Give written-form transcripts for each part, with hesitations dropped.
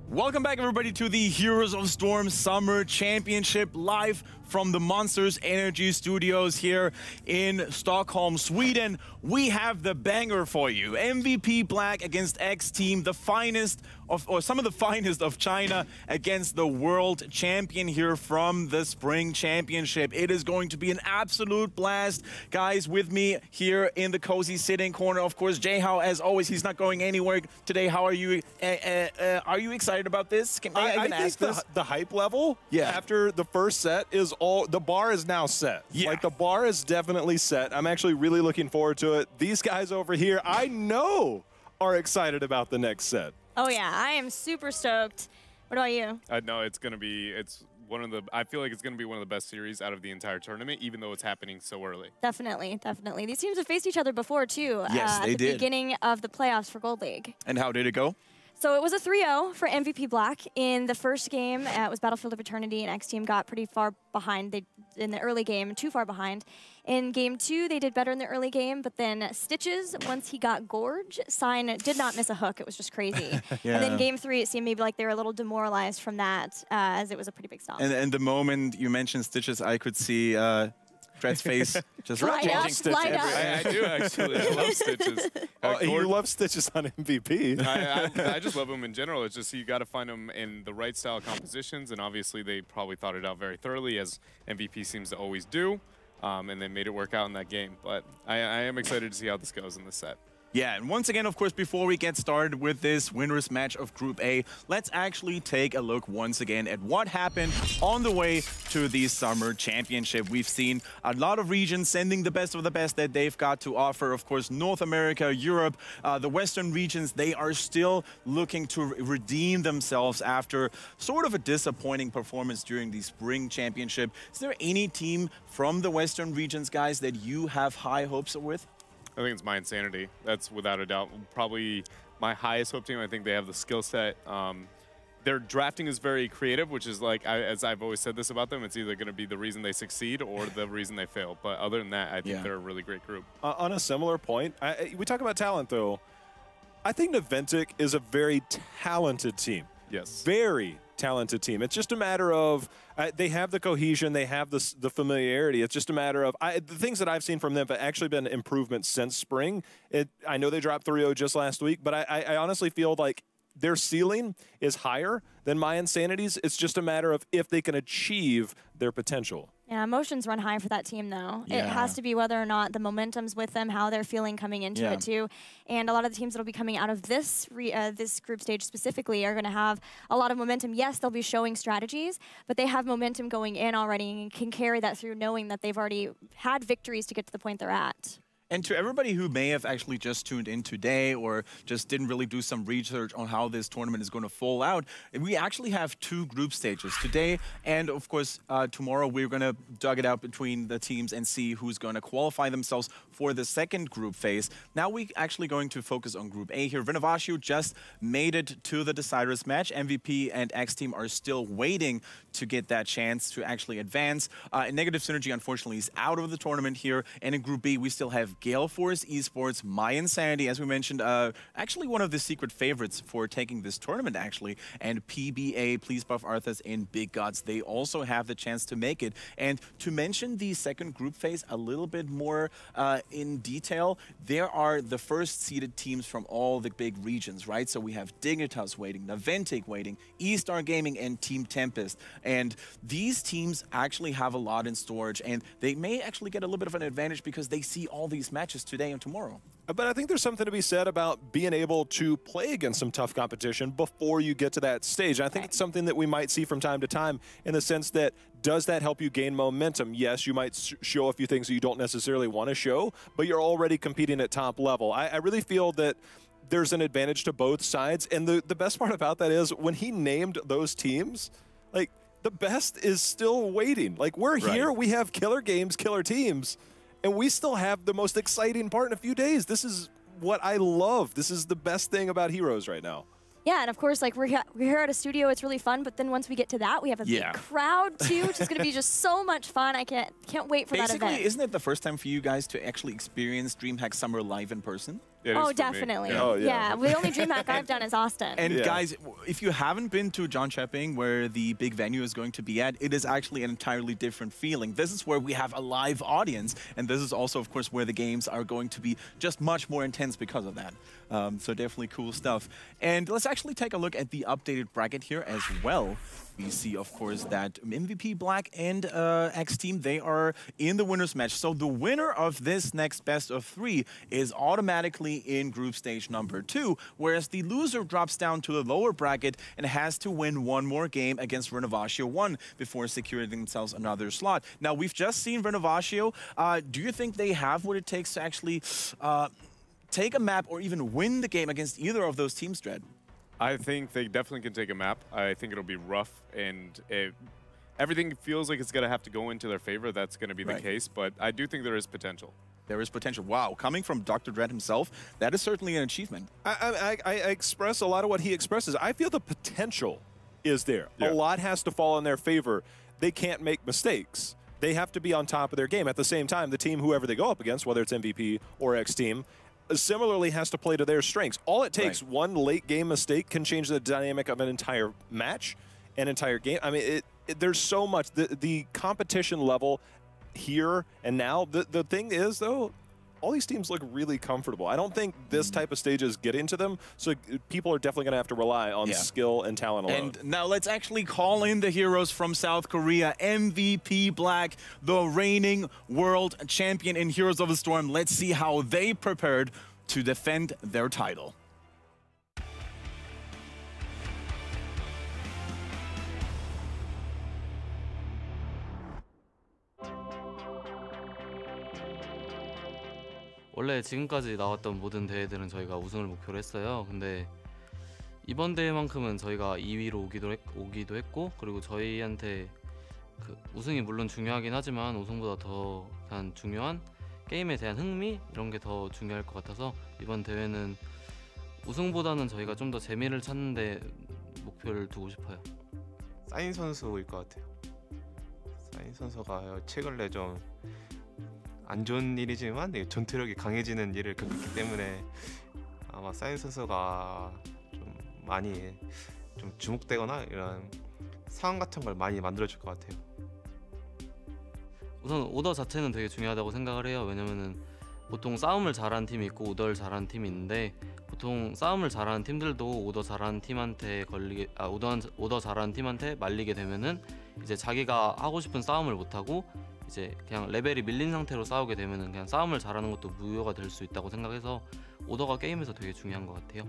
Welcome back, everybody, to the Heroes of Storm Summer Championship, live from the Monsters Energy Studios here in Stockholm, Sweden. We have the banger for you. MVP Black against X Team, the finest of, or some of the finest of China against the world champion here from the Spring Championship. It is going to be an absolute blast. Guys, with me here in the cozy sitting corner, of course, Jayhao, as always, he's not going anywhere today. How are you? Are you excited about this? Can I even ask this? The hype level after the first set is the bar is now set. Yeah. Like, the bar is definitely set. I'm actually really looking forward to it. These guys over here, I know, are excited about the next set. Oh yeah, I am super stoked. What about you? No, it's gonna be. It's one of the. I feel like it's gonna be one of the best series out of the entire tournament, even though it's happening so early. Definitely, definitely. These teams have faced each other before too. Yes, they at the did. beginning of the playoffs for Gold League. And how did it go? So it was a 3-0 for MVP Black. In the first game, it was Battlefield of Eternity, and X Team got pretty far behind in the early game, too far behind. In game 2, they did better in the early game, but then Stitches, once he got Gorge, Sign did not miss a hook. It was just crazy. Yeah. And then game 3, it seemed maybe like they were a little demoralized from that, as it was a pretty big stop. And the moment you mentioned Stitches, I could see Dred's face just changing Stitches. I do actually. I love Stitches. You love Stitches on MVP. I just love him in general. It's just you got to find him in the right style compositions, and obviously they probably thought it out very thoroughly, as MVP seems to always do, and they made it work out in that game. But I am excited to see how this goes in this set. Yeah, and once again, of course, before we get started with this winners match of Group A, let's actually take a look once again at what happened on the way to the Summer Championship. We've seen a lot of regions sending the best of the best that they've got to offer. Of course, North America, Europe, the Western regions, they are still looking to redeem themselves after sort of a disappointing performance during the Spring Championship. Is there any team from the Western regions, guys, that you have high hopes with? I think it's my Insanity. That's without a doubt probably my highest hope team. I think they have the skill set. Their drafting is very creative, which is like, as I've always said this about them, it's either going to be the reason they succeed or the reason they fail. But other than that, I think they're a really great group. On a similar point, we talk about talent, though. I think Naventic is a very talented team. Yes. Very talented team. It's just a matter of they have the cohesion, they have the familiarity. It's just a matter of the things that I've seen from them have actually been improvements since spring. I know they dropped 3-0 just last week, but I honestly feel like their ceiling is higher than my Insanity's. It's just a matter of if they can achieve their potential. Yeah, emotions run high for that team, though. Yeah. It has to be whether or not the momentum's with them, how they're feeling coming into it, too. And a lot of the teams that will be coming out of this this group stage specifically are going to have a lot of momentum. Yes, they'll be showing strategies, but they have momentum going in already and can carry that through, knowing that they've already had victories to get to the point they're at. And to everybody who may have actually just tuned in today or just didn't really do some research on how this tournament is going to fall out, we actually have 2 group stages today. And of course, tomorrow we're going to dug it out between the teams and see who's going to qualify themselves for the second group phase. Now we're actually going to focus on Group A here. Vinovashu just made it to the deciders match. MVP and X Team are still waiting to get that chance to actually advance. And Negative Synergy, unfortunately, is out of the tournament here. And in Group B, we still have Gale Force Esports, My Insanity, as we mentioned, actually one of the secret favorites for taking this tournament, actually, and PBA, Please Buff Arthas, and Big Gods. They also have the chance to make it. And to mention the second group phase a little bit more in detail, there are the first seeded teams from all the big regions, right? So we have Dignitas waiting, Naventic waiting, E-Star Gaming, and Team Tempest. And these teams actually have a lot in storage, and they may actually get a little bit of an advantage because they see all these matches today and tomorrow. But I think there's something to be said about being able to play against some tough competition before you get to that stage. And I think it's something that we might see from time to time in the sense that, does that help you gain momentum? Yes, you might show a few things that you don't necessarily want to show, but you're already competing at top level. I really feel that there's an advantage to both sides. And the best part about that is when he named those teams, like, the best is still waiting. Like, we're here, we have killer games, killer teams, and we still have the most exciting part in a few days. This is what I love. This is the best thing about Heroes right now. Yeah, and of course, like we're here at a studio, it's really fun. But then once we get to that, we have a big crowd too, which is going to be just so much fun. I can't wait for that event. Basically, isn't it the first time for you guys to actually experience DreamHack Summer live in person? Oh, definitely. Yeah. Oh, yeah. The only DreamHack I've done is Austin. And guys, if you haven't been to John Chepping, where the big venue is going to be at, it is actually an entirely different feeling. This is where we have a live audience, and this is also, of course, where the games are going to be just much more intense because of that. So definitely cool stuff. And let's actually take a look at the updated bracket here as well. We see, of course, that MVP Black and X Team, they are in the winner's match. So the winner of this next best of 3 is automatically in group stage number 2, whereas the loser drops down to the lower bracket and has to win one more game against Renovatio 1 before securing themselves another slot. Now, we've just seen Renovatio. Do you think they have what it takes to actually take a map or even win the game against either of those teams, Dredd? I think they definitely can take a map. I think it'll be rough, and everything feels like it's going to have to go into their favor. That's going to be the case, but I do think there is potential. There is potential. Wow, coming from Dr. Dredd himself, that is certainly an achievement. I express a lot of what he expresses. I feel the potential is there. A lot has to fall in their favor. They can't make mistakes. They have to be on top of their game. At the same time, the team, whoever they go up against, whether it's MVP or X Team, similarly has to play to their strengths. All it takes, one late game mistake can change the dynamic of an entire match, an entire game. I mean, there's so much. The competition level here and now, the thing is, though, all these teams look really comfortable. I don't think this type of stages get into them, so people are definitely going to have to rely on skill and talent alone. And now let's actually call in the heroes from South Korea. MVP Black, the reigning world champion in Heroes of the Storm. Let's see how they prepared to defend their title. 원래 지금까지 나왔던 모든 대회들은 저희가 우승을 목표로 했어요. 근데 이번 대회만큼은 저희가 2위로 오기도 했고, 그리고 저희한테 그 우승이 물론 중요하긴 하지만 우승보다 더 중요한 게임에 대한 흥미 이런 게 더 중요할 것 같아서 이번 대회는 우승보다는 저희가 좀 더 재미를 찾는 데 목표를 두고 싶어요. 사인 선수일 것 같아요. 사인 선수가 최근에 좀 안 좋은 일이지만 전투력이 강해지는 일을 겪었기 때문에 아마 사인 선수가 좀 많이 좀 주목되거나 이런 상황 같은 걸 많이 만들어줄 것 같아요. 우선 오더 자체는 되게 중요하다고 생각을 해요. 왜냐면은 보통 싸움을 잘하는 팀이 있고 오더를 잘하는 팀이 있는데, 보통 싸움을 잘하는 팀들도 오더 잘하는 팀한테 오더 잘하는 팀한테 말리게 되면은 이제 자기가 하고 싶은 싸움을 못 하고 이제 그냥 레벨이 밀린 상태로 싸우게 되면은 그냥 싸움을 잘하는 것도 무효가 될 수 있다고 생각해서 오더가 게임에서 되게 중요한 것 같아요.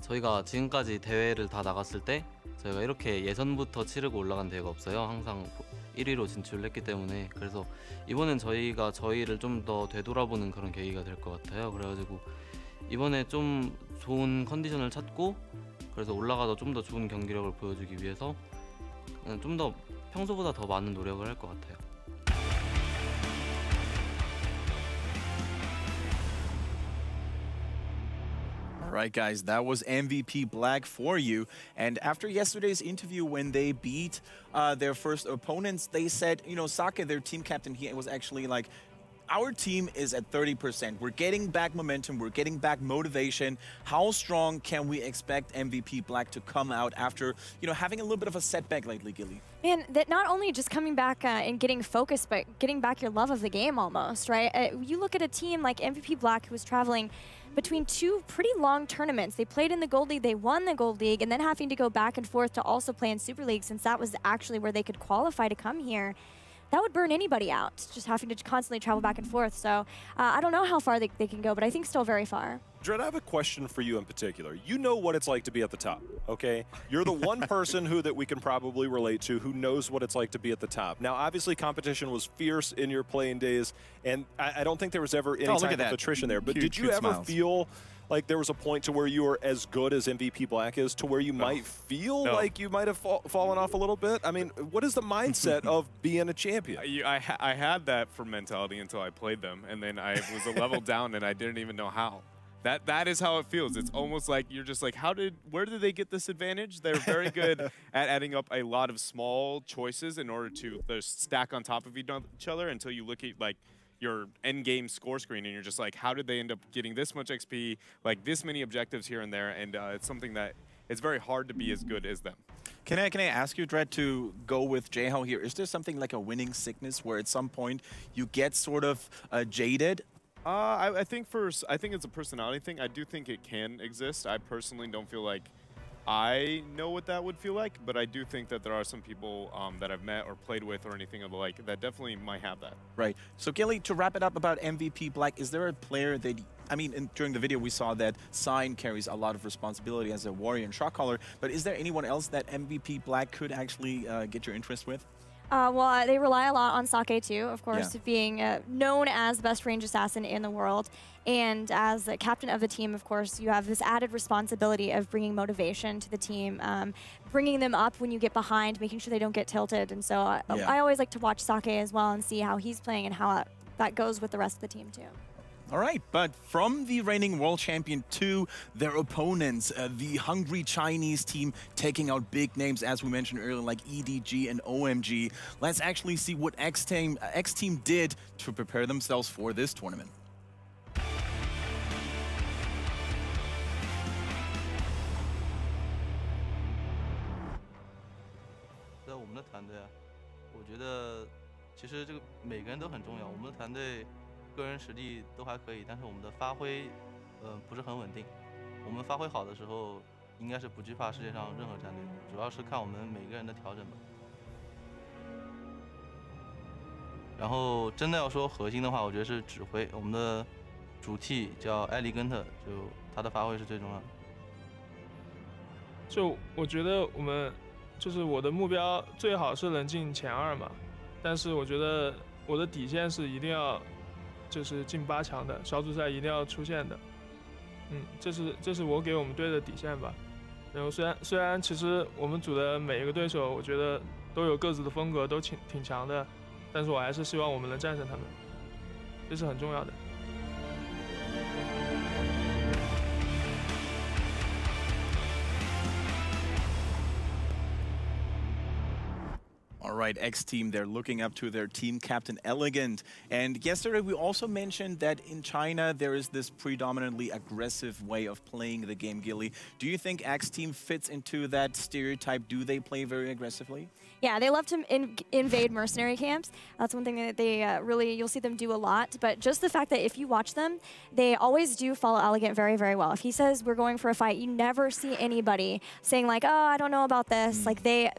저희가 지금까지 대회를 다 나갔을 때 저희가 이렇게 예선부터 치르고 올라간 대회가 없어요. 항상 1위로 진출을 했기 때문에. 그래서 이번엔 저희가 저희를 좀 더 되돌아보는 그런 계기가 될 것 같아요. 그래가지고 이번에 좀 좋은 컨디션을 찾고, 그래서 올라가서 좀 더 좋은 경기력을 보여주기 위해서 좀 더 평소보다 더 많은 노력을 할 것 같아요. Right, guys, that was MVP Black for you. And after yesterday's interview, when they beat their first opponents, they said, you know, Sake, their team captain, he was actually like, our team is at 30%. We're getting back momentum. We're getting back motivation. How strong can we expect MVP Black to come out after, you know, having a little bit of a setback lately, Gilly? And that not only just coming back and getting focused, but getting back your love of the game almost, right? You look at a team like MVP Black, who was traveling between two pretty long tournaments. They played in the Gold League, they won the Gold League, and then having to go back and forth to also play in Super League, since that was actually where they could qualify to come here. That would burn anybody out, just having to constantly travel back and forth. So I don't know how far they can go, but I think still very far. Dredd, I have a question for you in particular. You know what it's like to be at the top, okay? You're the one person that we can probably relate to who knows what it's like to be at the top. Now, obviously, competition was fierce in your playing days, and I don't think there was ever any type of attrition there. But did you ever feel like there was a point to where you were as good as MVP Black is, to where you might feel like you might have fallen off a little bit? I mean, what is the mindset of being a champion? I had that for mentality until I played them, and then I was a level down, and I didn't even know how. That is how it feels. It's almost like you're just like, where did they get this advantage? They're very good at adding up a lot of small choices in order to stack on top of each other until you look at like your end game score screen and you're just like, how did they end up getting this much XP, like this many objectives here and there? And it's something that it's very hard to be as good as them. Can I ask you, Dred, to go with Jaeho here? Is there something like a winning sickness where at some point you get sort of jaded? I think it's a personality thing. I do think it can exist. I personally don't feel like I know what that would feel like, but I do think that there are some people that I've met or played with or anything of the like that definitely might have that. Right. So, Gilly, to wrap it up about MVP Black, is there a player that, I mean, during the video we saw that Sign carries a lot of responsibility as a warrior and shot caller, but is there anyone else that MVP Black could actually get your interest with? Well, they rely a lot on Sake too, of course, being known as the best range assassin in the world. And as the captain of the team, of course, you have this added responsibility of bringing motivation to the team, bringing them up when you get behind, making sure they don't get tilted. And so I always like to watch Sake as well and see how he's playing and how that goes with the rest of the team too. All right, but from the reigning world champion to their opponents, the hungry Chinese team taking out big names, as we mentioned earlier, like EDG and OMG. Let's actually see what X Team did to prepare themselves for this tournament. 我们的团队啊，我觉得其实这个每个人都很重要。我们的团队个人实力都还可以，但是我们的发挥，不是很稳定。我们发挥好的时候，应该是不惧怕世界上任何战队的，主要是看我们每个人的调整吧。然后真的要说核心的话，我觉得是指挥。我们的主 T 叫埃利根特，就他的发挥是最重要的。就我觉得我们就是我的目标最好是能进前2嘛，但是我觉得我的底线是一定要就是进8强的，小组赛一定要出现的。这是我给我们队的底线吧。然后虽然其实我们组的每一个对手，我觉得都有各自的风格，都挺强的，但是我还是希望我们能战胜他们，这是很重要的。All right, X Team, they're looking up to their team captain, Elegant. And yesterday we also mentioned that in China there is this predominantly aggressive way of playing the game, Gilly. Do you think X Team fits into that stereotype? Do they play very aggressively? Yeah, they love to invade mercenary camps. That's one thing that they really, you'll see them do a lot. But just the fact that if you watch them, they always do follow Elegant very, very well. If he says we're going for a fight, you never see anybody saying like, oh, I don't know about this. Like they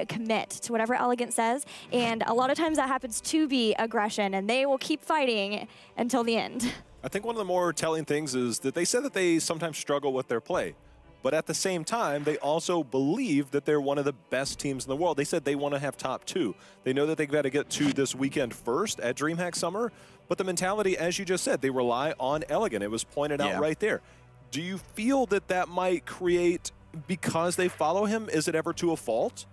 commit to whatever Elegant says. And a lot of times that happens to be aggression, and they will keep fighting until the end. I think one of the more telling things is that they said that they sometimes struggle with their play. But at the same time, they also believe that they're one of the best teams in the world. They said they want to have top 2. They know that they've got to get to this weekend first at DreamHack Summer. But the mentality, as you just said, they rely on Elegant. It was pointed out right there. Do you feel that that might create, because they follow him, is it ever to a fault?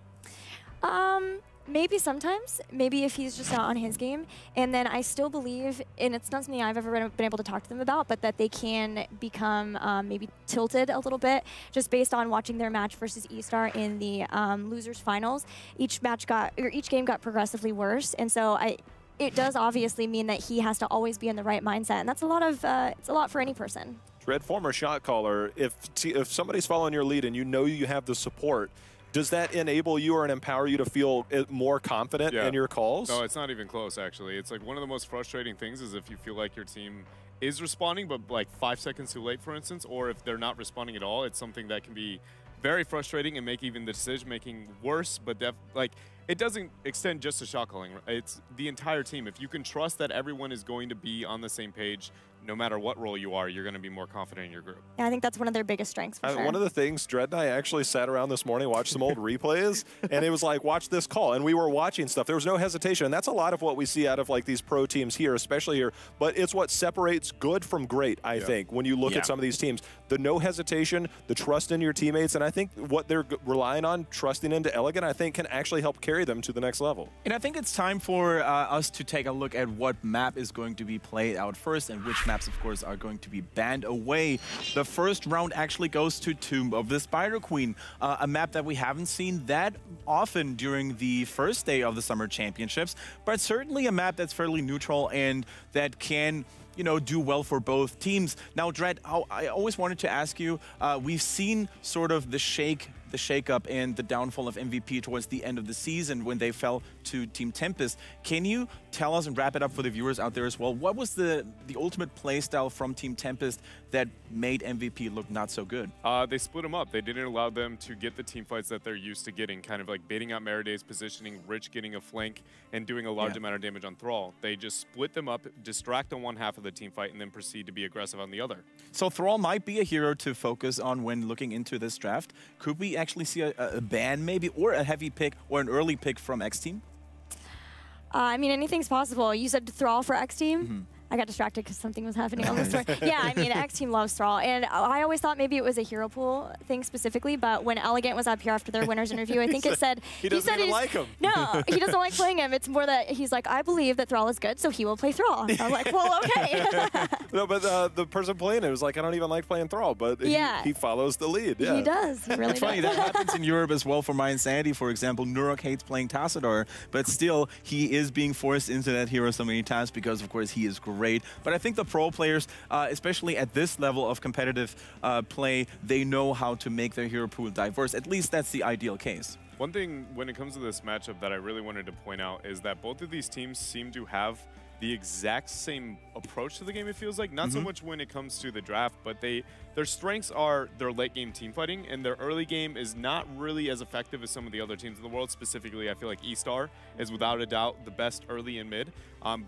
Maybe sometimes. Maybe if he's just not on his game. And then I still believe, and it's not something I've ever been able to talk to them about, but that they can become maybe tilted a little bit just based on watching their match versus E-Star in the losers finals. Each game got progressively worse, and so it does obviously mean that he has to always be in the right mindset, and that's it's a lot for any person. Dred, former shot caller, if somebody's following your lead and you know you have the support, does that enable you or empower you to feel more confident in your calls? No, it's not even close, actually. It's like one of the most frustrating things is if you feel like your team is responding, but like 5 seconds too late, for instance, or if they're not responding at all, it's something that can be very frustrating and make even the decision-making worse, but like it doesn't extend just to shot calling. It's the entire team. If you can trust that everyone is going to be on the same page, no matter what role you are, you're going to be more confident in your group. Yeah, I think that's one of their biggest strengths, for sure. One of the things, Dred and I actually sat around this morning, watched some old replays, and it was like, watch this call. And we were watching stuff. There was no hesitation. And that's a lot of what we see out of like these pro teams here, especially here. But it's what separates good from great, I think, when you look at some of these teams. The no hesitation, the trust in your teammates, and I think what they're relying on, trusting into Elegant, I think can actually help carry them to the next level. And I think it's time for us to take a look at what map is going to be played out first and which map maps, of course, are going to be banned away. The first round actually goes to Tomb of the Spider Queen, a map that we haven't seen that often during the first day of the Summer Championships, but certainly a map that's fairly neutral and that can, you know, do well for both teams. Now, Dread, I always wanted to ask you, we've seen sort of the shake-up and the downfall of MVP towards the end of the season when they fell to Team Tempest. Can you tell us and wrap it up for the viewers out there as well? What was the ultimate playstyle from Team Tempest that made MVP look not so good? They split them up. They didn't allow them to get the team fights that they're used to getting, kind of like baiting out Meriday's positioning, Rich getting a flank, and doing a large amount of damage on Thrall. They just split them up, distract on one half of the team fight, and then proceed to be aggressive on the other. So Thrall might be a hero to focus on when looking into this draft. Could we actually see a ban maybe, or a heavy pick, or an early pick from X Team? I mean, anything's possible. You said Thrall for X Team? I got distracted because something was happening on the store. Yeah, I mean, X Team loves Thrall. And I always thought maybe it was a hero pool thing specifically, but when Elegant was up here after their winner's interview, I think it said... He doesn't even like him. No, he doesn't like playing him. It's more that he's like, I believe that Thrall is good, so he will play Thrall. I was like, well, okay. No, but the person playing it was like, I don't even like playing Thrall, but he follows the lead. Yeah. He does. He really It's funny, does. that happens in Europe as well for My Insanity, for example. Nurok hates playing Tassadar, but still, he is being forced into that hero so many times because, of course, he is great. But I think the pro players, especially at this level of competitive play, they know how to make their hero pool diverse. At least that's the ideal case. One thing when it comes to this matchup that I really wanted to point out is that both of these teams seem to have the exact same approach to the game, it feels like. Not so much when it comes to the draft, but their strengths are their late game team fighting, and their early game is not really as effective as some of the other teams in the world. Specifically, I feel like E-Star is without a doubt the best early and mid,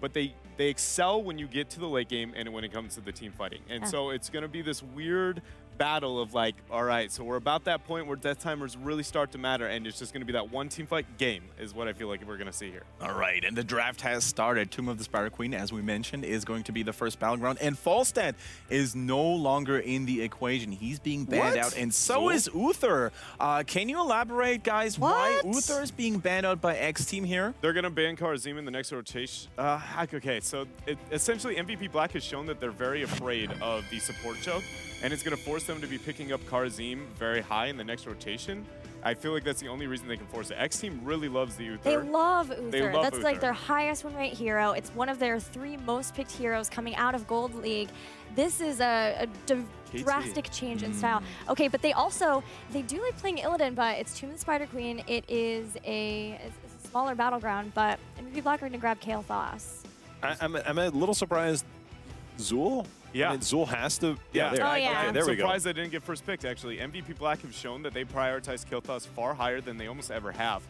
but they excel when you get to the late game and when it comes to the team fighting. And so it's going to be this weird battle of like, all right, so we're about that point where death timers really start to matter, and it's just going to be that one team fight game is what I feel like we're going to see here. All right, and the draft has started. Tomb of the Spider Queen, as we mentioned, is going to be the first battleground, and Falstad is no longer in the equation. He's being banned out, and so is Uther. Can you elaborate, guys, why Uther is being banned out by X Team here? They're going to ban Karazim in the next rotation. Okay, so essentially MVP Black has shown that they're very afraid of the support choke, and it's going to force them to be picking up Karazim very high in the next rotation. I feel like that's the only reason they can force it. X Team really loves the Uther. They love Uther. They love That's Uther. like their highest win rate hero. It's one of their 3 most picked heroes coming out of Gold League. This is a drastic change in style. Okay, but they do like playing Illidan, but it's Tomb of the Spider Queen. It's a smaller battleground, but MVP Black are going to grab Kayle Thos. I'm a little surprised. Zul? Yeah. I mean, Zul has to... Yeah. there. Oh, yeah. Okay, there we go. Surprised they didn't get first picked, actually. MVP Black have shown that they prioritize Kilthos far higher than they almost ever have.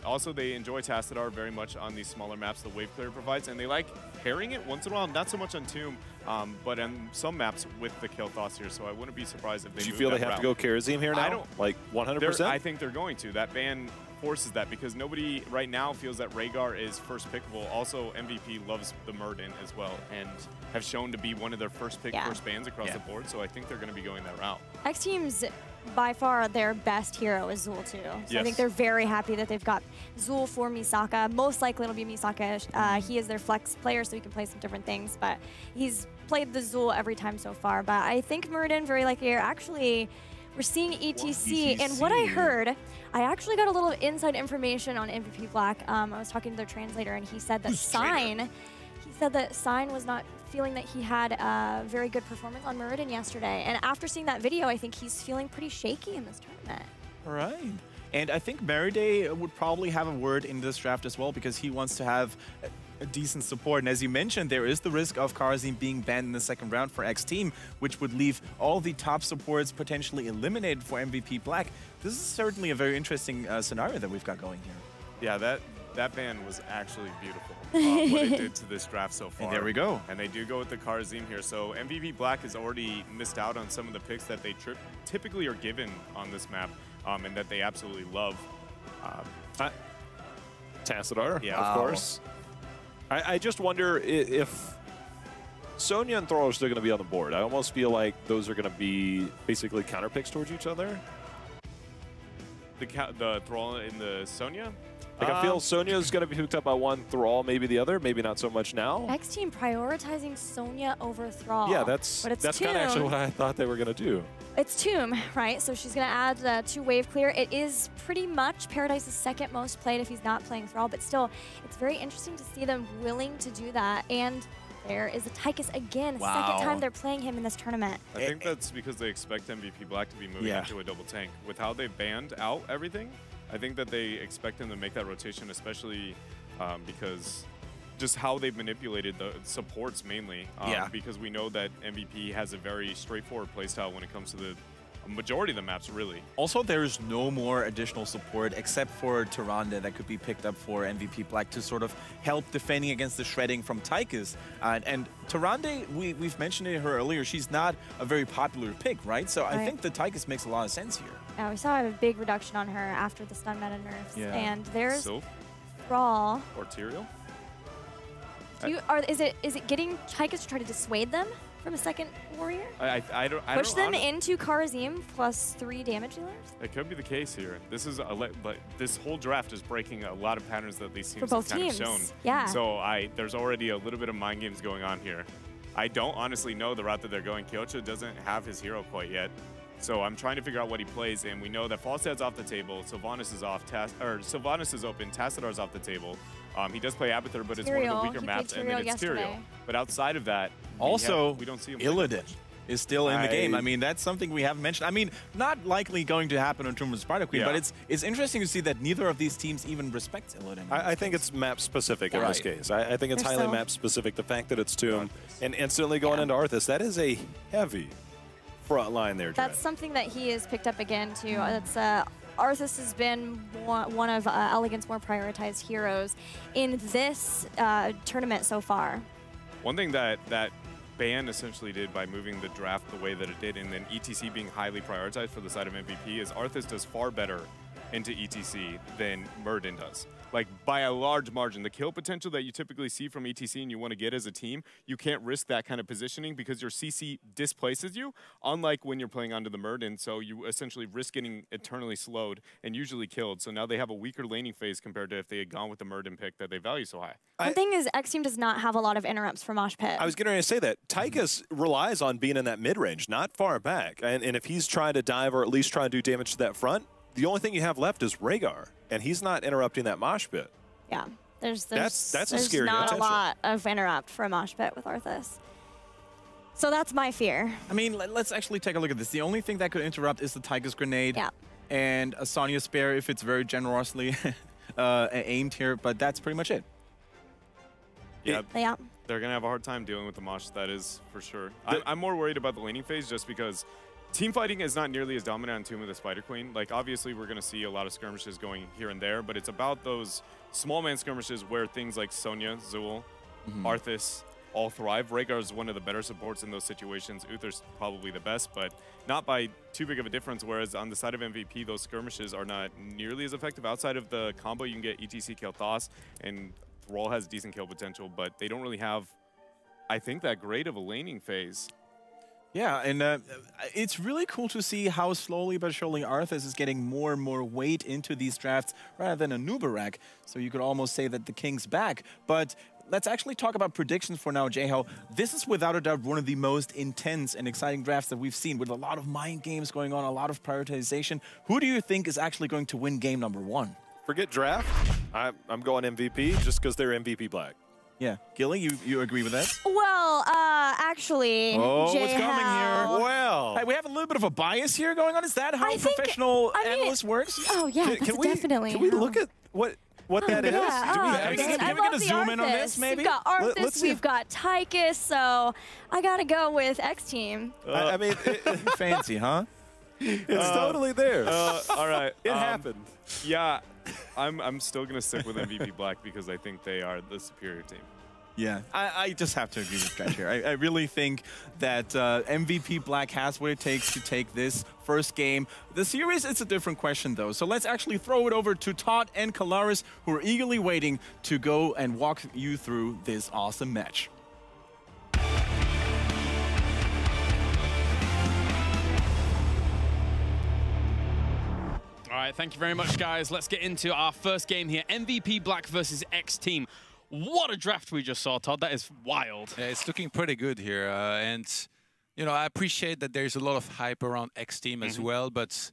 Also, they enjoy Tassadar very much on these smaller maps the Wave Clear provides, and they like pairing it once in a while, not so much on Tomb, but on some maps with the Kilthos here, so I wouldn't be surprised if they Do you move feel they that have route. to go Karazim here now? I don't. Like 100%? I think they're going to. That ban forces that because nobody right now feels that Rhaegar is first pickable. Also, MVP loves the Murden as well and have shown to be one of their first pick first bans across the board, so I think they're going to be going that route. X Team's by far their best hero is Zul too. So I think they're very happy that they've got Zul for Misaka. Most likely it'll be Misaka. He is their flex player, so he can play some different things, but he's played the Zul every time so far. But I think Murden very likely actually we're seeing ETC, and what I heard, I actually got a little inside information on MVP Black. I was talking to their translator, and he said that Sign was not feeling that he had a very good performance on Murden yesterday. And after seeing that video, I think he's feeling pretty shaky in this tournament. All right. And I think Meriday would probably have a word in this draft as well because he wants to have a decent support. And as you mentioned, there is the risk of Karazim being banned in the second round for X Team, which would leave all the top supports potentially eliminated for MVP Black. This is certainly a very interesting scenario that we've got going here. Yeah, that ban was actually beautiful, what it did to this draft so far. And there we go. And they do go with the Karazim here. So MVP Black has already missed out on some of the picks that they typically are given on this map and that they absolutely love. Tassadar, Yeah, of course. I just wonder if Sonya and Thrall are still going to be on the board. I almost feel like those are going to be basically counter picks towards each other. The Thrall and the Sonya? Like, I feel Sonya's going to be hooked up by one, Thrall maybe the other, maybe not so much now. X team prioritizing Sonya over Thrall. Yeah, that's kind of actually what I thought they were going to do. It's Tomb, right? So she's going to add 2 wave clear. It is pretty much Paradise's second most played if he's not playing Thrall, but still, it's very interesting to see them willing to do that. And there is a Tychus again, second time they're playing him in this tournament. I think that's because they expect MVP Black to be moving into a double tank. With how they banned out everything, I think that they expect him to make that rotation, especially because just how they've manipulated the supports mainly. Because we know that MVP has a very straightforward playstyle when it comes to the majority of the maps, really. Also, there's no more additional support except for Tyrande that could be picked up for MVP Black to sort of help defending against the shredding from Tychus. And Tyrande, we've mentioned it her earlier, she's not a very popular pick, right? So I think the Tychus makes a lot of sense here. Yeah, we saw a big reduction on her after the stun meta nerfs. Yeah. And there's Sylph Thrall. or Tyrael? Is it getting Tychus to try to dissuade them from a second warrior? I don't Push them into Karazim plus 3 damage dealers? It could be the case here. This is but this whole draft is breaking a lot of patterns that these teams For both have kind teams. of shown. Yeah. So there's already a little bit of mind games going on here. I don't honestly know the route that they're going. Kyocha doesn't have his hero quite yet. So I'm trying to figure out what he plays, and we know that Falstad's off the table, Sylvanas is off, Sylvanas is open, Tacitar's off the table. He does play Abathur, but it's one of the weaker maps, and then it's Tyrael. But outside of that, Also, we don't see him. Illidan is still in the game. I mean, that's something we haven't mentioned. I mean, not likely going to happen on Tomb of Spider Queen, but it's interesting to see that neither of these teams even respects Illidan. I think it's map specific in this case. I think it's highly map specific. The fact that it's Tomb and instantly going into Arthas, that is a heavy front line there, Jen. That's something that he has picked up again, too. It's Arthas has been one of Elegant's more prioritized heroes in this tournament so far. One thing that ban essentially did by moving the draft the way that it did, and then ETC being highly prioritized for the side of MVP, is Arthas does far better into ETC than Murden does. Like, by a large margin. The kill potential that you typically see from ETC and you want to get as a team, you can't risk that kind of positioning because your CC displaces you, unlike when you're playing onto the Murden, so you essentially risk getting eternally slowed and usually killed. So now they have a weaker laning phase compared to if they had gone with the Murden pick that they value so high. One thing is, X Team does not have a lot of interrupts for Mosh Pit. I was getting ready to say that. Tychus relies on being in that mid-range, not far back. And if he's trying to dive or at least trying to do damage to that front, the only thing you have left is Rhaegar, and he's not interrupting that mosh pit. Yeah, there's that's a scary not potential. a lot of interrupt for a mosh pit with Arthas. So that's my fear. I mean, let's actually take a look at this. The only thing that could interrupt is the Tychus grenade and a Sonya Spare if it's very generously aimed here, but that's pretty much it. Yeah. They're going to have a hard time dealing with the Mosh, that is for sure. I'm more worried about the laning phase just because team fighting is not nearly as dominant on Tomb of the Spider Queen. Like, obviously, we're going to see a lot of skirmishes going here and there, but it's about those small man skirmishes where things like Sonya, Zul, Arthas all thrive. Rhaegar is one of the better supports in those situations. Uther's probably the best, but not by too big of a difference, whereas on the side of MVP, those skirmishes are not nearly as effective. Outside of the combo, you can get ETC kill Thos, and Thrall has decent kill potential, but they don't really have, I think, that great of a laning phase. Yeah, and it's really cool to see how slowly but surely Arthas is getting more and more weight into these drafts rather than a Nubarak. So you could almost say that the king's back. But let's actually talk about predictions for now, Jayho. This is without a doubt one of the most intense and exciting drafts that we've seen, with a lot of mind games going on, a lot of prioritization. Who do you think is actually going to win game number 1? Forget draft. I'm going MVP just because they're MVP Black. Yeah. Gilly, you agree with that? Well, actually, what's coming here? Well, hey, we have a little bit of a bias here going on. Is that how professional analyst works? Oh, yeah, definitely. Can we look at what that is? Can we get a zoom in on this, maybe? We've got Arthas, we've got Tychus, so I got to go with X Team. I mean, fancy, huh? It's totally there. All right. It happened. Yeah, I'm still going to stick with MVP Black because I think they are the superior team. Yeah, I just have to agree with Stretch here. I really think that MVP Black has what it takes to take this first game. The series, it's a different question, though. So let's actually throw it over to Todd and Kalaris, who are eagerly waiting to go and walk you through this awesome match. All right, thank you very much, guys. Let's get into our first game here. MVP Black versus X Team. What a draft we just saw, Todd. That is wild. Yeah, it's looking pretty good here. And, you know, I appreciate that there's a lot of hype around X Team as well, but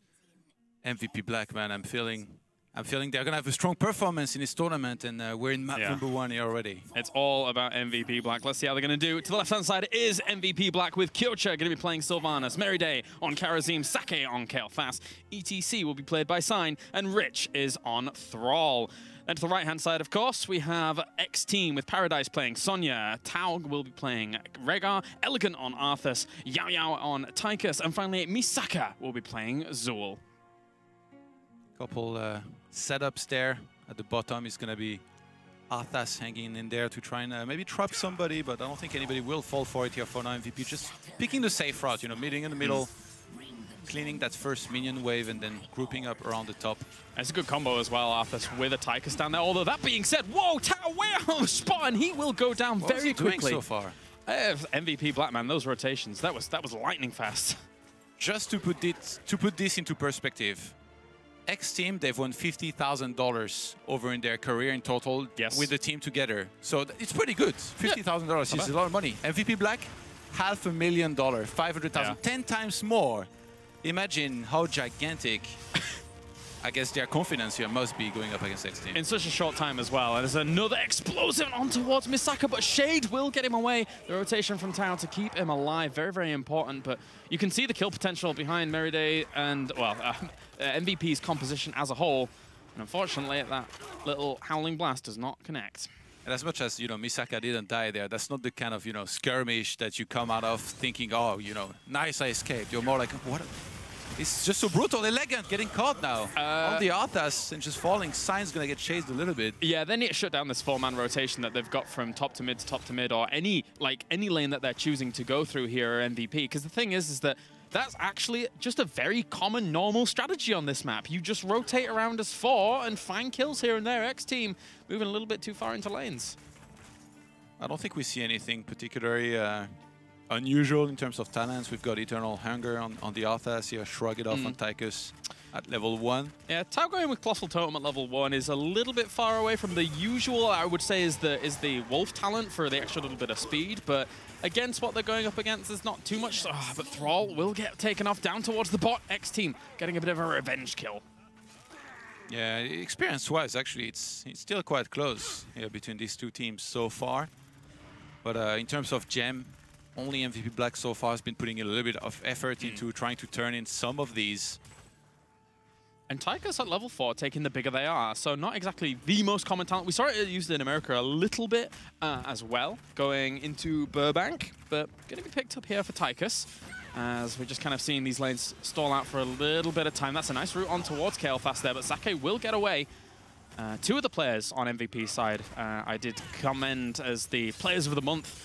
MVP Black, man, I'm feeling they're going to have a strong performance in this tournament, and we're in map number 1 here already. It's all about MVP Black. Let's see how they're going to do. To the left-hand side is MVP Black with Kyocha going to be playing Sylvanas, Meriday on Karazim, Sake on Kael'thas, ETC will be played by Sign, and Rich is on Thrall. Then to the right-hand side, of course, we have X Team with Paradise playing Sonya, Tao will be playing Rhaegar, Elegant on Arthas, Yao Yao on Tychus, and finally Misaka will be playing Zool. Couple setups there. At the bottom is going to be Arthas hanging in there to try and maybe trap somebody, but I don't think anybody will fall for it here for now. MVP just picking the safe route, you know, meeting in the middle, cleaning that first minion wave and then grouping up around the top. It's a good combo as well, Arthas with a Tychus down there. Although that being said, whoa, Tao way out of spot, and he will go down very quickly. So far? MVP Blackman, those rotations, that was lightning fast. Just to put this into perspective, X Team, they've won $50,000 over in their career in total with the team together. So it's pretty good. $50,000 is a lot of money. MVP Black, $500,000, 500,000, 10 times more. Imagine how gigantic, I guess, their confidence here must be going up against X Team. In such a short time as well. And there's another explosive on towards Misaka, but Shade will get him away. The rotation from Tao to keep him alive, very, very important. But you can see the kill potential behind Meriday and, well, MVP's composition as a whole. And unfortunately, that little Howling Blast does not connect. And as much as, you know, Misaka didn't die there, that's not the kind of, you know, skirmish that you come out of thinking, oh, you know, nice, I escaped. You're more like, what? It's just so brutal. Elegant getting caught now. On the Arthas and just falling. Sign's going to get chased a little bit. Yeah, they need to shut down this 4-man rotation that they've got from top to mid, or any lane that they're choosing to go through here at MVP. Because the thing is that that's actually just a very common, normal strategy on this map. You just rotate around as 4 and find kills here and there. X Team moving a little bit too far into lanes. I don't think we see anything particularly unusual in terms of talents. We've got Eternal Hunger on the Arthas here, Shrug It Off on Tychus at level 1. Yeah, Tao going with Colossal Totem at level 1 is a little bit far away from the usual, I would say, is the Wolf talent for the extra little bit of speed, but against what they're going up against, there's not too much. But Thrall will get taken off down towards the bot. X Team getting a bit of a revenge kill. Yeah, experience-wise, actually, it's still quite close here between these two teams so far. But in terms of gem, only MVP Black so far has been putting a little bit of effort into trying to turn in some of these. And Tychus at level 4, taking the bigger they are, so not exactly the most common talent. We saw it used in America a little bit as well, going into Burbank, but going to be picked up here for Tychus, as we're just kind of seeing these lanes stall out for a little bit of time. That's a nice route on towards Kael'thas there, but Sake will get away. Two of the players on MVP's side, I did commend as the Players of the Month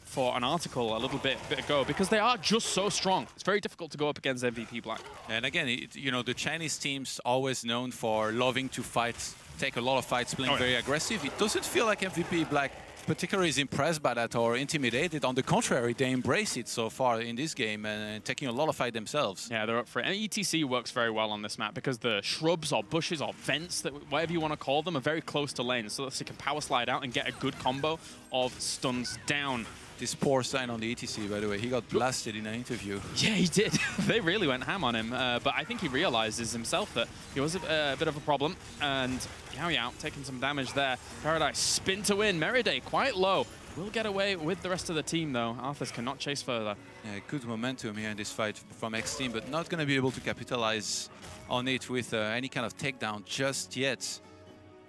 for an article a little bit ago, because they are just so strong. It's very difficult to go up against MVP Black. And again, you know, the Chinese team's always known for loving to fight, take a lot of fights, playing very aggressive. It doesn't feel like MVP Black particularly is impressed by that or intimidated. On the contrary, they embrace it so far in this game and taking a lot of fight themselves. Yeah, they're up for it. And ETC works very well on this map because the shrubs or bushes or vents, whatever you want to call them, are very close to lanes, so that you can power slide out and get a good combo of stuns down. This poor Sign on the ETC, by the way, he got blasted in an interview. Yeah, he did. They really went ham on him, but I think he realizes himself that he was a bit of a problem, and Yao Yao taking some damage there. Paradise spin to win. Meriday quite low. Will get away with the rest of the team, though. Arthas cannot chase further. Yeah, good momentum here in this fight from X Team, but not going to be able to capitalize on it with any kind of takedown just yet.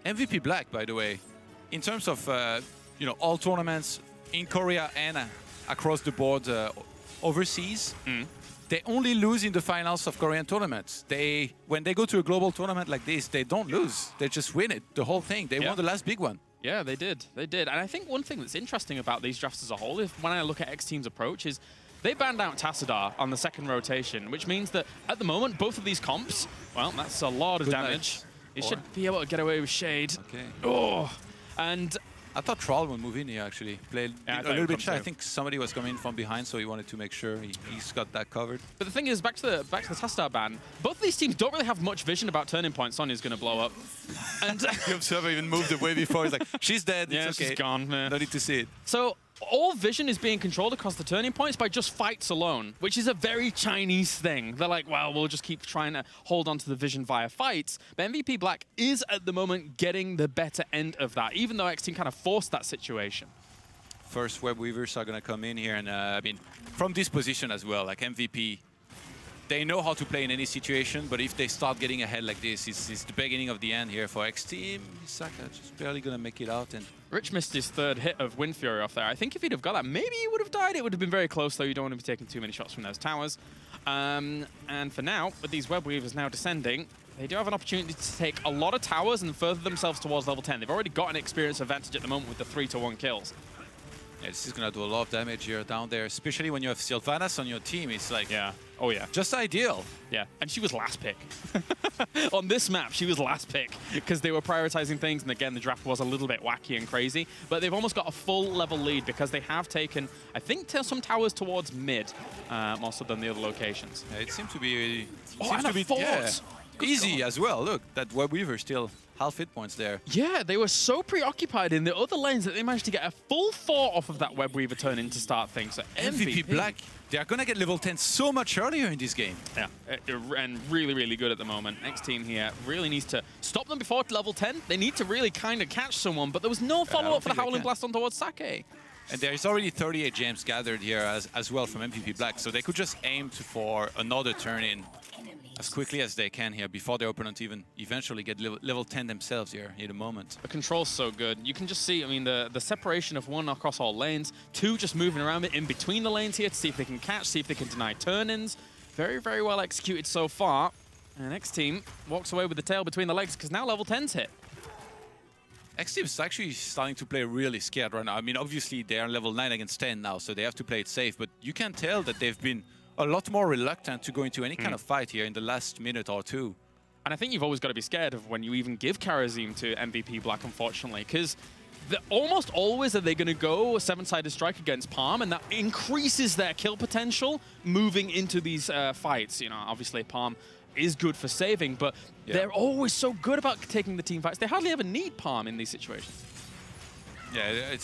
MVP Black, by the way, in terms of you know, all tournaments in Korea and across the board overseas, they only lose in the finals of Korean tournaments. When they go to a global tournament like this, they don't lose. They just win it, the whole thing. They won the last big one. Yeah, they did. They did. And I think one thing that's interesting about these drafts as a whole, is when I look at X Team's approach, is they banned out Tassadar on the second rotation, which means that at the moment, both of these comps, well, that's a lot of damage. You should be able to get away with Shade. Okay. Oh, and I thought Troll would move in here, actually. Played Yeah, a little bit shy. I think somebody was coming from behind, so he wanted to make sure he's got that covered. But the thing is, back to the Tastar ban, both of these teams don't really have much vision about turning point. Sonya's going to blow up. And The observer even moved away before. He's like, she's dead. yeah, it's okay. she's gone. Man. No need to see it. So all vision is being controlled across the turning points by just fights alone, which is a very Chinese thing. They're like, well, we'll just keep trying to hold on to the vision via fights. But MVP Black is at the moment getting the better end of that, even though X Team kind of forced that situation. First web weavers are going to come in here, and I mean, from this position as well, like MVP, they know how to play in any situation, but if they start getting ahead like this, it's the beginning of the end here for X Team. Isaka just barely going to make it out. And Rich missed his third hit of Wind Fury off there. I think if he'd have got that, maybe he would have died. It would have been very close, though. You don't want to be taking too many shots from those towers. And for now, with these web weavers now descending, they do have an opportunity to take a lot of towers and further themselves towards level 10. They've already got an experience advantage at the moment with the 3-to-1 kills. yeah, this is going to do a lot of damage here down there, especially when you have Sylvanas on your team. It's like, Yeah. Oh, yeah. just ideal. Yeah, and she was last pick. On this map, she was last pick because they were prioritizing things, and again, the draft was a little bit wacky and crazy, but they've almost got a full level lead because they have taken, I think, some towers towards mid, more so than the other locations. Yeah, it seems to be... Oh, and a fort! easy as well. Look, that web weaver still half hit points there. Yeah, they were so preoccupied in the other lanes that they managed to get a full 4 off of that web weaver turn in to start things. So MVP Black, they are going to get level 10 so much earlier in this game. Yeah, and really, really good at the moment. X Team here really needs to stop them before level 10. They need to really kind of catch someone, but there was no follow-up for the Howling Blast on towards Sake. And there's already 38 gems gathered here as well from MVP Black, so they could just aim for another turn in as quickly as they can here before their opponent even eventually get level 10 themselves here in a moment. The control's so good. You can just see, I mean, the separation of 1 across all lanes, 2 just moving around in between the lanes here to see if they can catch, see if they can deny turn-ins. Very, very well executed so far. And X Team walks away with the tail between the legs because now level 10's hit. X Team is actually starting to play really scared right now. I mean, obviously they are level 9 against 10 now, so they have to play it safe, but you can tell that they've been a lot more reluctant to go into any kind of fight here in the last minute or two. And I think you've always got to be scared of when you even give Karazim to MVP Black, unfortunately, because almost always are they going to go a 7-sided strike against Palm, and that increases their kill potential moving into these fights. You know, obviously Palm is good for saving, but they're always so good about taking the team fights. They hardly ever need Palm in these situations. Yeah,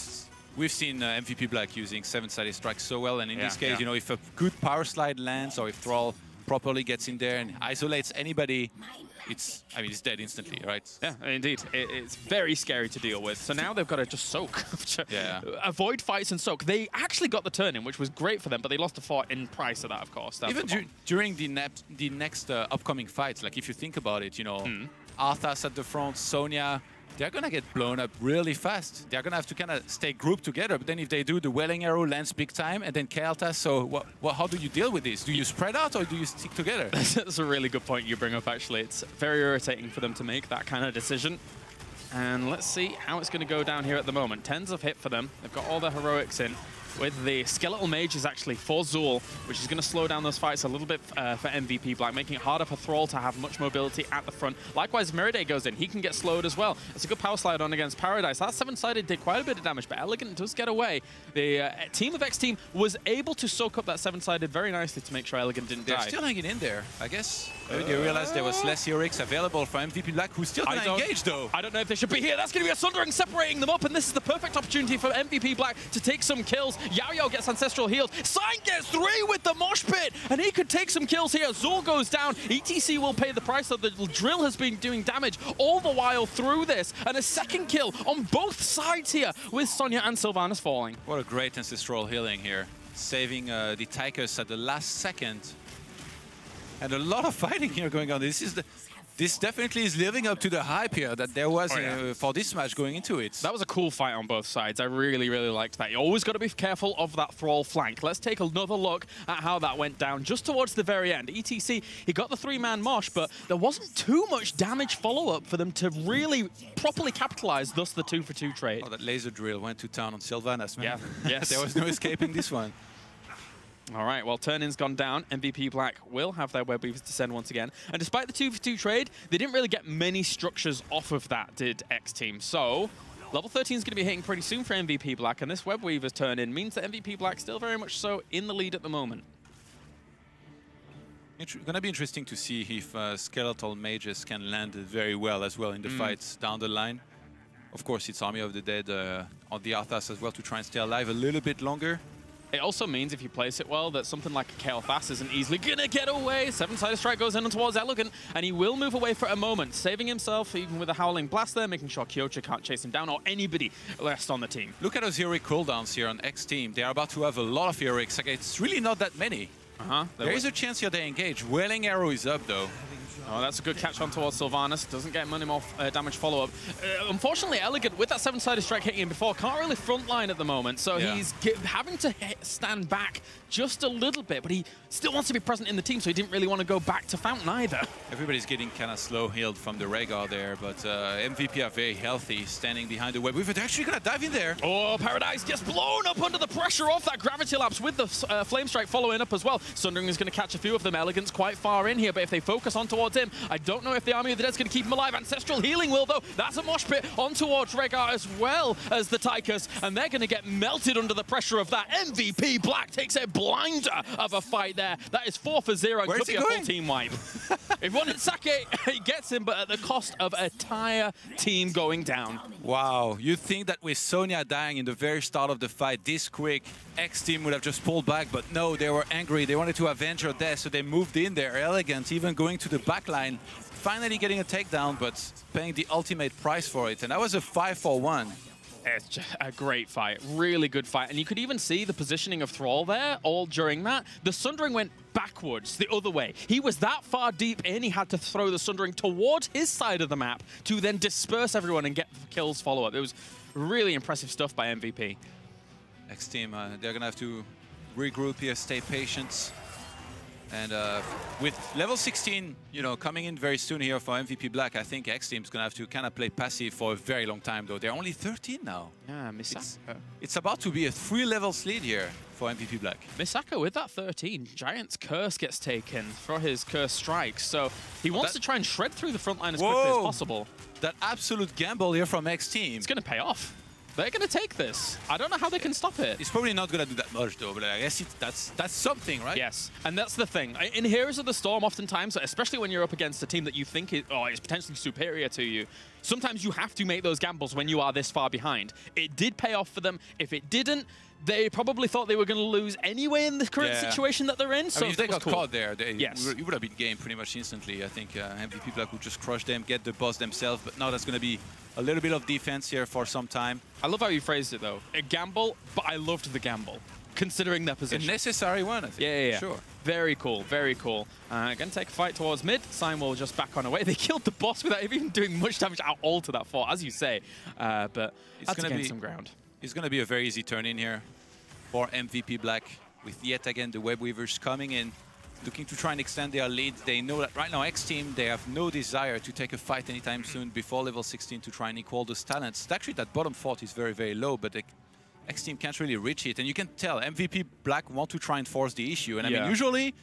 we've seen MVP Black using 7-sided strikes so well, and in this case, you know, if a good power slide lands or if Thrall properly gets in there and isolates anybody, it's dead instantly, right? Yeah, indeed. It's very scary to deal with. So now they've got to just soak. Avoid fights and soak. They actually got the turn in, which was great for them, but they lost a fort in price of that, of course. Even during the next upcoming fights, like if you think about it, you know, Arthas at the front, Sonya, they're going to get blown up really fast. They're going to have to kind of stay grouped together. But then if they do, the Welling Arrow lands big time, and then Kael'thas, so how do you deal with this? Do you spread out or do you stick together? That's a really good point you bring up, actually. It's very irritating for them to make that kind of decision. And let's see how it's going to go down here at the moment. 10s of hit for them. They've got all their heroics in. With the Skeletal Mage is actually for Zul, which is going to slow down those fights a little bit for MVP Black, making it harder for Thrall to have much mobility at the front. Likewise, Miraday goes in. He can get slowed as well. It's a good power slide on against Paradise. That 7-sided did quite a bit of damage, but Elegant does get away. The team of X Team was able to soak up that 7-sided very nicely to make sure Elegant didn't die. They're still hanging in there, I guess. Maybe they realized there was less heroics available for MVP Black, who's still going to engage, though. I don't know if they should be here. That's going to be a Sundering separating them up, and this is the perfect opportunity for MVP Black to take some kills. Yao gets Ancestral Heals. Sign gets 3 with the Mosh Pit, and he could take some kills here. Zul goes down. ETC will pay the price, so the drill has been doing damage all the while through this, and a second kill on both sides here with Sonya and Sylvanas falling. What a great Ancestral Healing here. Saving the Tychus at the last second. And a lot of fighting here going on. This definitely is living up to the hype here that there was for this match going into it. That was a cool fight on both sides. I really, really liked that. You always got to be careful of that Thrall flank. Let's take another look at how that went down just towards the very end. ETC, he got the 3-man mosh, but there wasn't too much damage follow-up for them to really properly capitalize, thus the 2-for-2 trade. Oh, that laser drill went to town on Sylvanas, man. Yeah, yes. There was no escaping this one. All right, well, turn-in's gone down. MVP Black will have their web weavers descend once again. And despite the 2-for-2 trade, they didn't really get many structures off of that, did X Team. So Level 13 is going to be hitting pretty soon for MVP Black, and this Web Weaver's turn in means that MVP Black still very much so in the lead at the moment. It's going to be interesting to see if Skeletal Mages can land very well as well in the fights down the line. Of course, it's Army of the Dead on the Arthas as well to try and stay alive a little bit longer. It also means if you place it well that something like a Kael'thas isn't easily gonna get away. Seven-sided strike goes in towards Elegant, and he will move away for a moment, saving himself even with a Howling Blast there, making sure Kyocha can't chase him down or anybody left on the team. Look at those heroic cooldowns here on X team. They are about to have a lot of heroics. Like, it's really not that many. There is a chance here they engage. Wailing Arrow is up though. Oh, that's a good catch on towards Sylvanas. Doesn't get many more damage follow-up. Unfortunately, Elegant, with that seven-sided strike hitting him before, can't really frontline at the moment. So he's having to stand back just a little bit, but he still wants to be present in the team, so he didn't really want to go back to Fountain either. Everybody's getting kind of slow healed from the Rhaegar there, but MVP are very healthy, standing behind the web. We're actually going to dive in there. Oh, Paradise gets blown up under the pressure of that Gravity Lapse with the Flame Strike following up as well. Sundering is going to catch a few of them. Elegant's quite far in here, but if they focus on towards him, I don't know if the Army of the Dead's going to keep him alive. Ancestral Healing will, though. That's a mosh pit on towards Rhaegar as well as the Tychus, and they're going to get melted under the pressure of that. MVP Black takes a blinder of a fight there. That is 4 for 0 and could be a full team wipe. If he wanted Sake, he gets him, but at the cost of an entire team going down. Wow, you'd think that with Sonya dying in the very start of the fight this quick, X team would have just pulled back, but no, they were angry. They wanted to avenge her death, so they moved in there. Elegant, even going to the back line, finally getting a takedown, but paying the ultimate price for it. And that was a 5-for-1. It's just a great fight, really good fight. And you could even see the positioning of Thrall there all during that. The Sundering went backwards, the other way. He was that far deep in, he had to throw the Sundering towards his side of the map to then disperse everyone and get kills follow-up. It was really impressive stuff by MVP. X team, they're going to have to regroup here, stay patient. And with level 16, you know, coming in very soon here for MVP Black, I think X Team's gonna have to kind of play passive for a very long time, though. They're only 13 now. Yeah, Misaka. It's about to be a 3 levels lead here for MVP Black. Misaka with that 13, Giant's Curse gets taken for his Curse Strike, so he wants to try and shred through the front line as quickly as possible. That absolute gamble here from X Team. It's gonna pay off. They're going to take this. I don't know how they can stop it. It's probably not going to do that much, though, but I guess that's something, right? Yes, and that's the thing. In Heroes of the Storm, oftentimes, especially when you're up against a team that you think is potentially superior to you, sometimes you have to make those gambles when you are this far behind. It did pay off for them. If it didn't, they probably thought they were going to lose anyway in the current situation that they're in. So I mean, if they got caught there, it would have been game pretty much instantly. I think MVP Black would just crush them, get the boss themselves, but now that's going to be a little bit of defense here for some time. I love how you phrased it, though. A gamble, but I loved the gamble, considering their position. A necessary one, I think. Yeah. Sure. Very cool, very cool. Going to take a fight towards mid. Sign will just back on away. They killed the boss without even doing much damage at all to that fort, as you say. But it's going to gain some ground. It's going to be a very easy turn in here for MVP Black, with yet again the Web Weavers coming in, looking to try and extend their lead. They know that right now X Team, they have no desire to take a fight anytime soon before level 16 to try and equal those talents. Actually, that bottom fort is very, very low, but the X Team can't really reach it. And you can tell MVP Black want to try and force the issue. And I mean, usually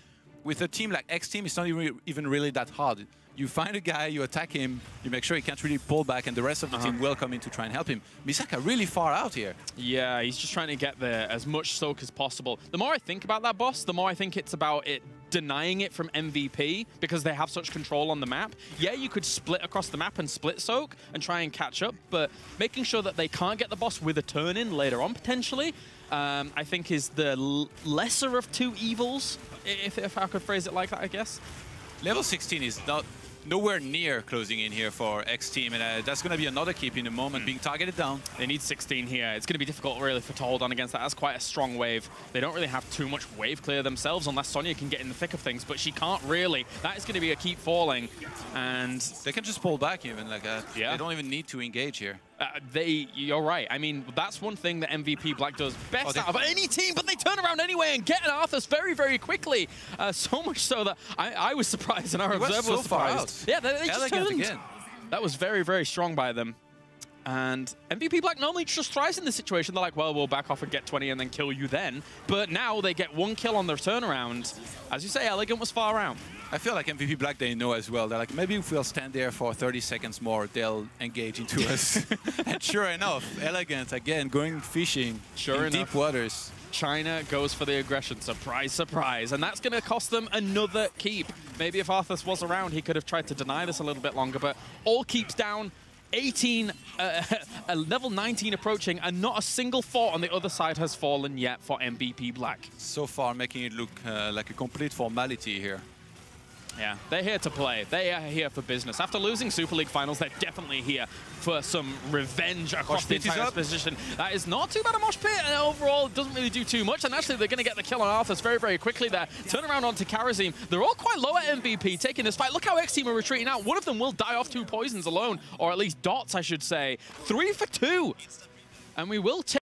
with a team like X Team, it's not even really that hard. You find a guy, you attack him, you make sure he can't really pull back, and the rest of the team will come in to try and help him. Misaka really far out here. Yeah, he's just trying to get there as much soak as possible. The more I think about that boss, the more I think it's about it denying it from MVP because they have such control on the map. Yeah, you could split across the map and split soak and try and catch up, but making sure that they can't get the boss with a turn in later on potentially, I think is the lesser of two evils, if I could phrase it like that, I guess. Level 16 is nowhere near closing in here for X Team, and that's going to be another keep in a moment, being targeted down. They need 16 here. It's going to be difficult, really, to hold on against that. That's quite a strong wave. They don't really have too much wave clear themselves unless Sonya can get in the thick of things, but she can't really. That is going to be a keep falling, and they can just pull back even. Like they don't even need to engage here. You're right. I mean, that's one thing that MVP Black does best out of any team, but they turn around anyway and get an Arthas very, very quickly. So much so that I was surprised and our observer was surprised. Yeah, they just turned. Again. That was very, very strong by them. And MVP Black normally just thrives in this situation. They're like, well, we'll back off and get 20 and then kill you then. But now they get one kill on their turnaround. As you say, Elegant was far out. I feel like MVP Black, they know as well. They're like, maybe if we'll stand there for 30 seconds more, they'll engage into us. And sure enough, Elegant, again, going fishing in deep waters. China goes for the aggression. Surprise, surprise. And that's going to cost them another keep. Maybe if Arthas was around, he could have tried to deny this a little bit longer, but all keeps down. 18, level 19 approaching, and not a single fort on the other side has fallen yet for MVP Black. So far, making it look like a complete formality here. Yeah, they're here to play. They are here for business. After losing Super League Finals, they're definitely here for some revenge across the entire position. That is not too bad a mosh pit, and overall it doesn't really do too much. And actually, they're going to get the kill on Arthas very, very quickly there. Turn around onto Karazim. They're all quite low at MVP, taking this fight. Look how X Team are retreating out. One of them will die off 2 poisons alone, or at least dots, I should say. 3 for 2. And we will take...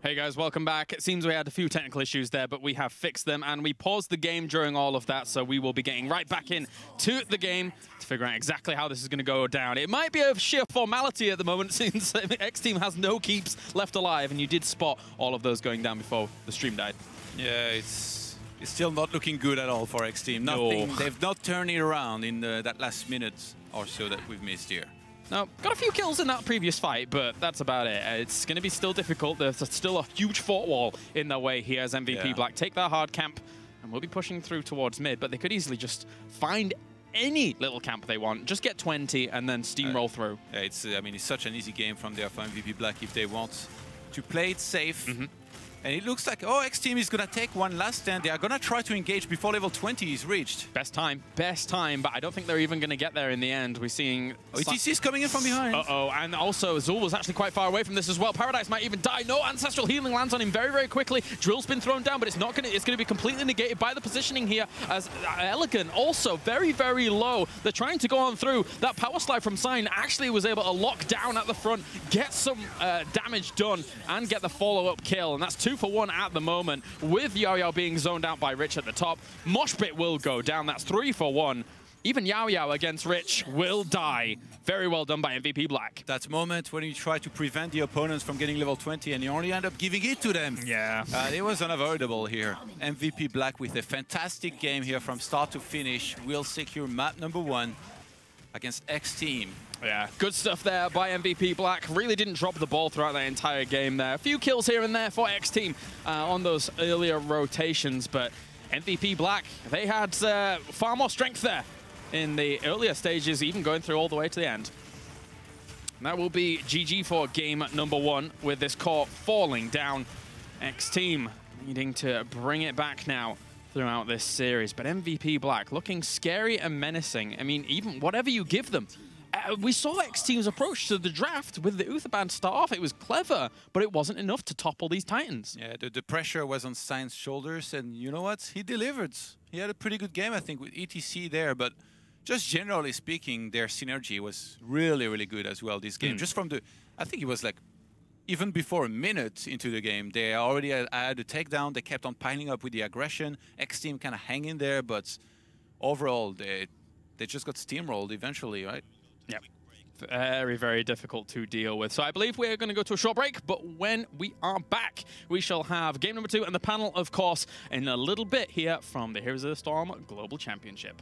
Hey guys, welcome back. It seems we had a few technical issues there, but we have fixed them, and we paused the game during all of that, so we will be getting right back in to the game to figure out exactly how this is going to go down. It might be a sheer formality at the moment, since X-Team has no keeps left alive, and you did spot all of those going down before the stream died. Yeah, it's still not looking good at all for X-Team. Nothing. No. They've not turned it around in that last minute or so that we've missed here. Now, got a few kills in that previous fight, but that's about it. It's going to be still difficult. There's still a huge fort wall in their way here as MVP Black take their hard camp, and we'll be pushing through towards mid, but they could easily just find any little camp they want, just get 20 and then steamroll through. Yeah, I mean, it's such an easy game from there for MVP Black if they want to play it safe. And it looks like, oh, X-Team is going to take one last stand. They are going to try to engage before level 20 is reached. Best time, but I don't think they're even going to get there in the end. We're seeing... ETC is coming in from behind. Uh-oh, and also Zul was actually quite far away from this as well. Paradise might even die. No, Ancestral Healing lands on him very, very quickly. Drill's been thrown down, but it's not going to... It's going to be completely negated by the positioning here, as Elegant also very, very low. They're trying to go on through. That power slide from Sign actually was able to lock down at the front, get some damage done, and get the follow-up kill. And that's 2 for 1 at the moment, with Yao Yao being zoned out by Rich at the top. Moshpit will go down. That's 3 for 1. Even Yao Yao against Rich will die. Very well done by MVP Black. That moment when you try to prevent the opponents from getting level 20 and you only end up giving it to them. Yeah. It was unavoidable here. MVP Black with a fantastic game here from start to finish will secure map number 1 against X-Team. Yeah, good stuff there by MVP Black. Really didn't drop the ball throughout the entire game there. A few kills here and there for X-Team on those earlier rotations, but MVP Black, they had far more strength there in the earlier stages, even going through all the way to the end. And that will be GG for game number 1, with this core falling down. X-Team needing to bring it back now throughout this series, but MVP Black looking scary and menacing. I mean, even whatever you give them, we saw X-Team's approach to the draft with the Uther band start off. It was clever, but it wasn't enough to topple these Titans. Yeah, the pressure was on Stein's shoulders, and you know what? He delivered. He had a pretty good game, I think, with ETC there, but just generally speaking, their synergy was really, really good as well this game. Just from the, I think it was like, even before a minute into the game, they already had a takedown. They kept on piling up with the aggression. X-Team kind of hang in there, but overall, they just got steamrolled eventually, right? Yep. Very, very difficult to deal with. So I believe we're going to go to a short break, but when we are back, we shall have game number 2 and the panel, of course, in a little bit here from the Heroes of the Storm Global Championship.